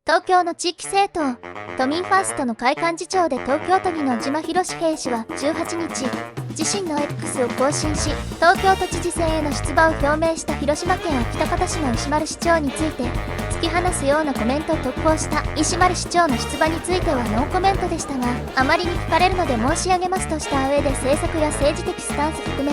東京の地域政党、都民ファーストの会幹事長で東京都議の島博平氏は18日、自身の X を更新し、東京都知事選への出馬を表明した広島県安芸高田市の石丸市長について、突き放すようなコメントを投稿した。石丸市長の出馬についてはノーコメントでしたが、あまりに聞かれるので申し上げますとした上で、政策や政治的スタンス含め、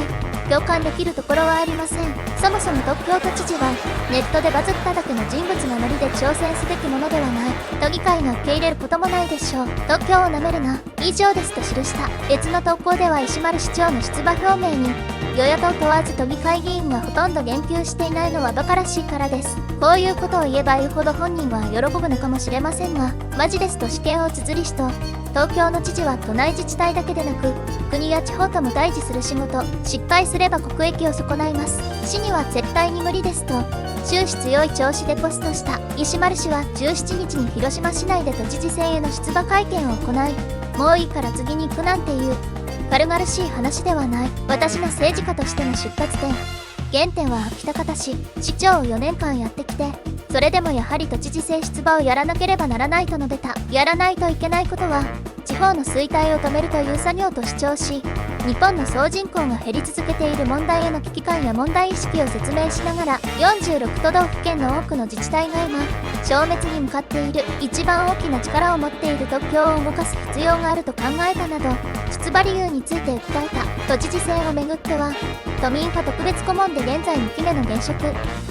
共感できるところはありません。そもそも東京都知事は、ネットでバズっただけの人物がノリで挑戦すべきものではない。都議会が受け入れることもないでしょう。東京をなめるな。以上ですと記した。別の投稿では石丸市長の出馬表明に、与野党問わず都議会議員がほとんど言及していないのは馬鹿らしいからです。こういうことを言えば言うほど本人は喜ぶのかもしれませんが、マジですと私見を綴りしと、東京の知事は都内自治体だけでなく、国や地方とも対峙する仕事、失敗すれば国益を損ないます。市には絶対に無理ですと、終始強い調子でポストした石丸氏は17日に広島市内で都知事選への出馬会見を行い、もういいから次に行くなんていう、軽々しい話ではない。私の政治家としての出発点、原点は安芸高田市、市長を4年間やってきて、それでもやはり都知事選出馬をやらなければならないと述べた。やらないといけないことは、地方の衰退を止めるという作業と主張し、日本の総人口が減り続けている問題への危機感や問題意識を説明しながら、46都道府県の多くの自治体が今、消滅に向かっている。一番大きな力を持っている東京を動かす必要があると考えたなど、出馬理由について訴えた。都知事選をめぐっては、都民ファ特別顧問で現在2期目の現職、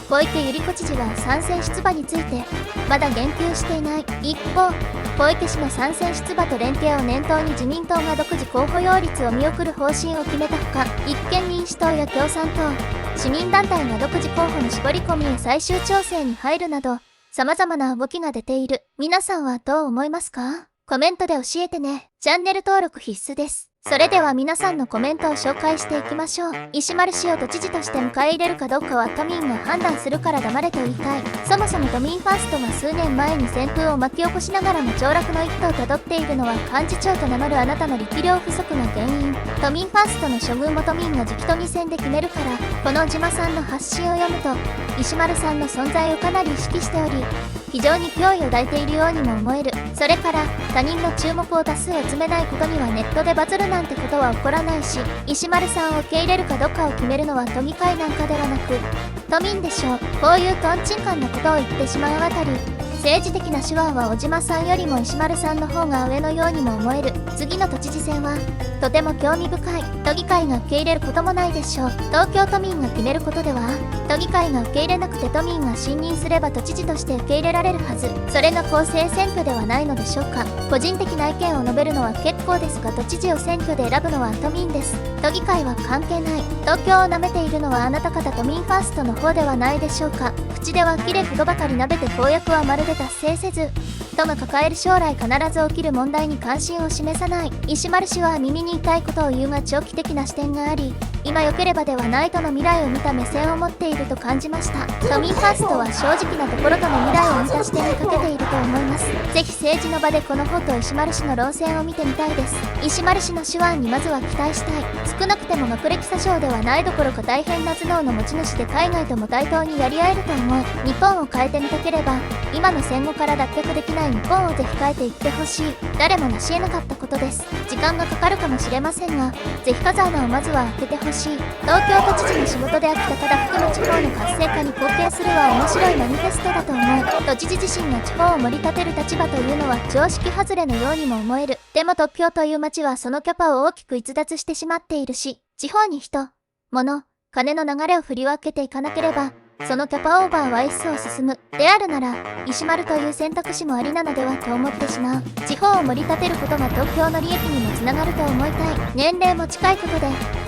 小池百合子知事は参戦出馬について、まだ言及していない。一方、小池氏の参戦出馬と連携を念頭に自民党が独自候補擁立を見送る方針を決めたほか、立憲民主党や共産党、市民団体が独自候補の絞り込みや最終調整に入るなど、様々な動きが出ている。皆さんはどう思いますか？コメントで教えてね。チャンネル登録必須です。それでは皆さんのコメントを紹介していきましょう。石丸氏を都知事として迎え入れるかどうかは都民が判断するから黙れと言いたい。そもそも都民ファーストが数年前に旋風を巻き起こしながらも凋落の一途をたどっているのは幹事長と名乗るあなたの力量不足の原因。都民ファーストの処遇も都民が直都議選で決めるから、この島さんの発信を読むと、石丸さんの存在をかなり意識しており、非常に脅威を抱いているようにも思える。それから他人の注目を多数集めないことにはネットでバズるなんてことは起こらないし、石丸さんを受け入れるかどうかを決めるのは都議会なんかではなく都民でしょう。こういうトンチンカンなことを言ってしまうあたり、政治的な手腕は小島さんよりも石丸さんの方が上のようにも思える。次の都知事選はとても興味深い。都議会が受け入れることもないでしょう。東京都民が決めることでは、都議会が受け入れなくて都民が信任すれば都知事として受け入れられるはず。それが公正選挙ではないのでしょうか。個人的な意見を述べるのは結構ですが、都知事を選挙で選ぶのは都民です。都議会は関係ない。東京を舐めているのはあなた方都民ファーストの方ではないでしょうか。口ではきれいことばかり述べて公約はまるで達成せず、都が抱える将来必ず起きる問題に関心を示さない。石丸氏は耳に痛いことを言うが長期的な視点があり、今良ければではないとの未来を見た目線を持っていると感じました。都民ファーストは正直なところとの未来を見た視点にかけていると思います。ぜひ政治の場でこの方と石丸氏の論戦を見てみたいです。石丸氏の手腕にまずは期待したい。少なくても学歴詐称ではないどころか大変な頭脳の持ち主で海外とも対等にやり合えると思う。日本を変えてみたければ、今の戦後から脱却できない日本をぜひ変えていってほしい。誰も成し得なかったことです。時間がかかるかもしれませんが、ぜひ風穴をまずは開けてほしい。東京都知事の仕事で秋田から含む地方の活性化に貢献するは面白いマニフェストだと思う。都知事自身が地方を盛り立てる立場というのは常識外れのようにも思える。でも東京という街はそのキャパを大きく逸脱してしまっているし、地方に人、物、金の流れを振り分けていかなければ、そのキャパオーバーは一層進む。であるなら、石丸という選択肢もありなのではと思ってしまう。地方を盛り立てることが東京の利益にもつながると思いたい。年齢も近いことで、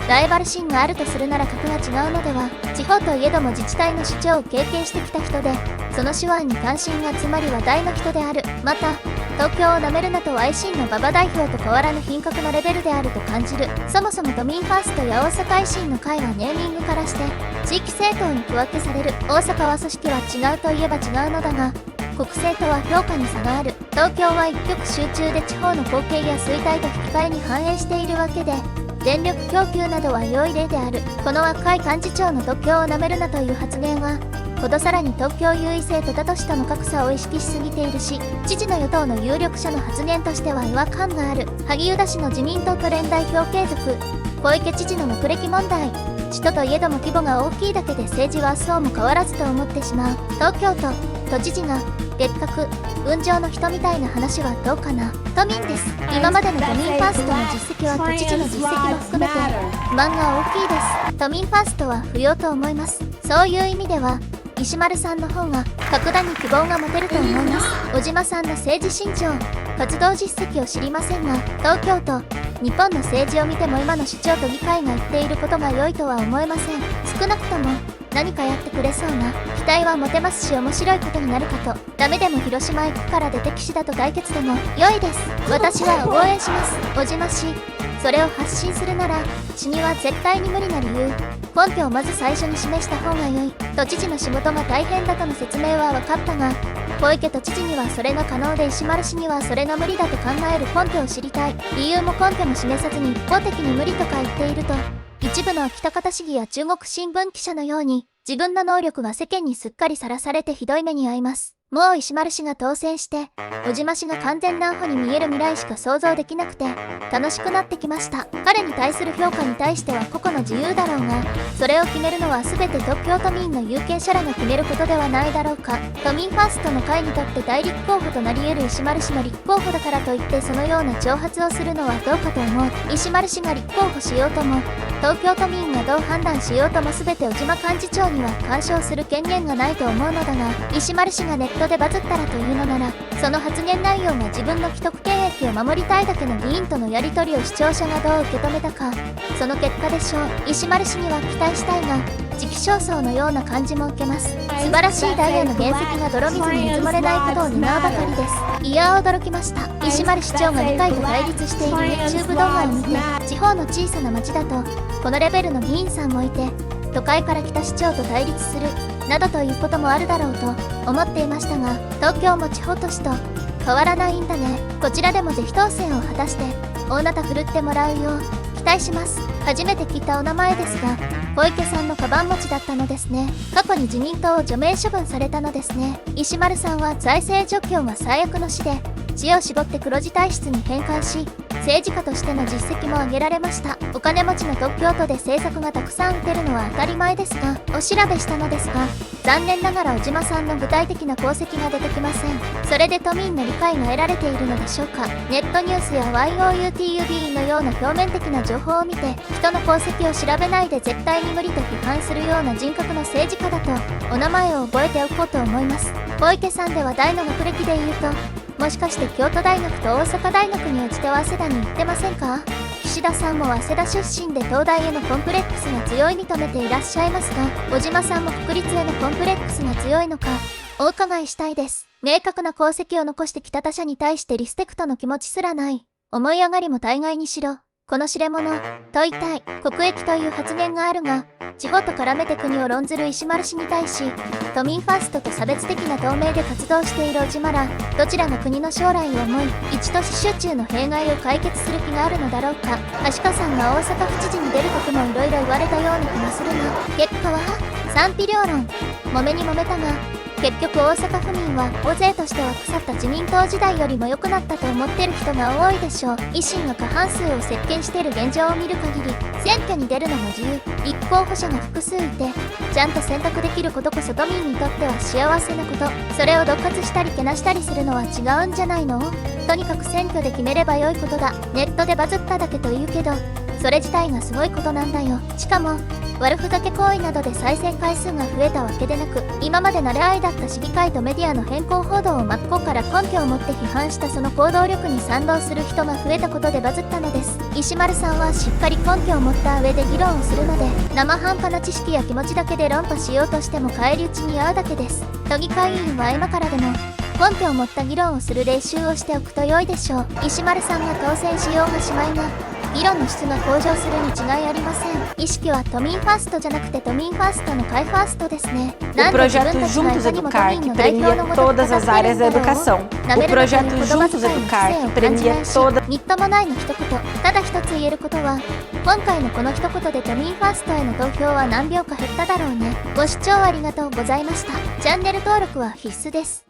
ライバル心があるとするなら格が違うのでは。地方といえども自治体の首長を経験してきた人で、その手腕に関心が集まり話題の人である。また、東京を舐めるなとは維新の馬場代表と変わらぬ品格のレベルであると感じる。そもそも都民ファーストや大阪維新の会はネーミングからして地域政党に区分けされる。大阪は組織は違うといえば違うのだが、国政とは評価に差がある。東京は一極集中で地方の後継や衰退と引き換えに反映しているわけで、電力供給などは良い例である。この若い幹事長の東京を舐めるなという発言は、ほどさらに東京優位性と他都市との格差を意識しすぎているし、知事の与党の有力者の発言としては違和感がある。萩生田氏の自民党都連代表継続、小池知事の学歴問題。首都といえども規模が大きいだけで政治は明日をも変わらずと思ってしまう。東京都都知事が別格、雲上の人みたいな話はどうかな。都民です。今までの都民ファーストの実績は都知事の実績も含めて不満が大きいです。都民ファーストは不要と思います。そういう意味では石丸さんの方が格段に希望が持てると思います。小島さんの政治信条、活動実績を知りませんが、東京都日本の政治を見ても今の市長と議会が言っていることが良いとは思えません。少なくとも何かやってくれそうな期待は持てますし、面白いことになるかと。ダメでも広島行くから出て岸田と対決でも良いです。私は応援します。小島氏、それを発信するなら死には絶対に無理な理由、根拠をまず最初に示した方が良い。都知事の仕事が大変だとの説明は分かったが、小池都知事にはそれが可能で石丸氏にはそれが無理だと考える根拠を知りたい。理由も根拠も示さずに一方的に無理とか言っていると、一部の北方市議や中国新聞記者のように自分の能力が世間にすっかりさらされてひどい目に遭います。もう石丸氏が当選して小島氏が完全なアホに見える未来しか想像できなくて楽しくなってきました。彼に対する評価に対しては個々の自由だろうが、それを決めるのは全て東京都民の有権者らが決めることではないだろうか。都民ファーストの会にとって大立候補となり得る石丸氏の立候補だからといってそのような挑発をするのはどうかと思う。石丸氏が立候補しようとも東京都民がどう判断しようとも全て小島幹事長には干渉する権限がないと思うのだが、石丸氏がネットでバズったらというのなら、その発言内容が自分の既得権益を守りたいだけの議員とのやり取りを視聴者がどう受け止めたか、その結果でしょう。石丸氏には期待したいが時期尚早のような感じも受けます。素晴らしいダイヤの原石が泥水に水漏れないことを願うばかりです。いや驚きました。石丸市長が議会と対立している YouTube 動画を見て、地方の小さな町だとこのレベルの議員さんもいて都会から来た市長と対立するなどということもあるだろうと思っていましたが、東京も地方都市と変わらないんだね。こちらでもぜひ当選を果たして大なた振るってもらうよう期待します。初めて聞いたお名前ですが、小池さんのカバン持ちだったのですね。過去に自民党を除名処分されたのですね。石丸さんは財政状況が最悪の市で知恵を絞って黒字体質に変換し、政治家としての実績も挙げられました。お金持ちの東京都で政策がたくさん打てるのは当たり前ですが、お調べしたのですが残念ながら小島さんの具体的な功績が出てきません。それで都民の理解が得られているのでしょうか。ネットニュースや YOUTUBE のような表面的な情報を見て人の功績を調べないで絶対に無理と批判するような人格の政治家だとお名前を覚えておこうと思います。小池さんでは大の学歴で言うと、もしかして京都大学と大阪大学に落ちては早稲田に行ってませんか。岸田さんも早稲田出身で東大へのコンプレックスが強い認めていらっしゃいますが、小島さんも国立へのコンプレックスが強いのかお伺いしたいです。明確な功績を残してきた他者に対してリスペクトの気持ちすらない。思い上がりも大概にしろ。この知れ者、問いたい、国益という発言があるが、地方と絡めて国を論ずる石丸氏に対し、都民ファーストと差別的な同盟で活動している小島ら、どちらが国の将来を思い、一都市集中の弊害を解決する気があるのだろうか。橋香さんが大阪府知事に出ることもいろいろ言われたような気がするが、結果は賛否両論。揉めに揉めたが、結局大阪府民は大勢としては腐った自民党時代よりも良くなったと思ってる人が多いでしょう。維新が過半数を席巻している現状を見る限り、選挙に出るのも自由、立候補者が複数いてちゃんと選択できることこそ都民にとっては幸せなこと。それを恫喝したりけなしたりするのは違うんじゃないの。とにかく選挙で決めれば良いことだ。ネットでバズっただけと言うけどそれ自体がすごいことなんだよ。しかも悪ふざけ行為などで再生回数が増えたわけでなく、今まで慣れ合いだった市議会とメディアの変更報道を真っ向から根拠を持って批判したその行動力に賛同する人が増えたことでバズったのです。石丸さんはしっかり根拠を持った上で議論をするので、生半端な知識や気持ちだけで論破しようとしても返り討ちに遭うだけです。都議会議員は今からでも根拠を持った議論をする練習をしておくと良いでしょう。石丸さんが当選しようがしまいが議論の質が向上するに違いありません。意識は都民ファーストじゃなくて都民ファーストの会ファーストですね。 O projeto Juntos Educar, que premia todas as áreas da educação. O projeto Juntos Educar, que premia todas... みっともないの一言。ただ一つ言えることは、今回のこの一言で都民ファーストへの投票は何票か減っただろうね。ご視聴ありがとうございました。チャンネル登録は必須です。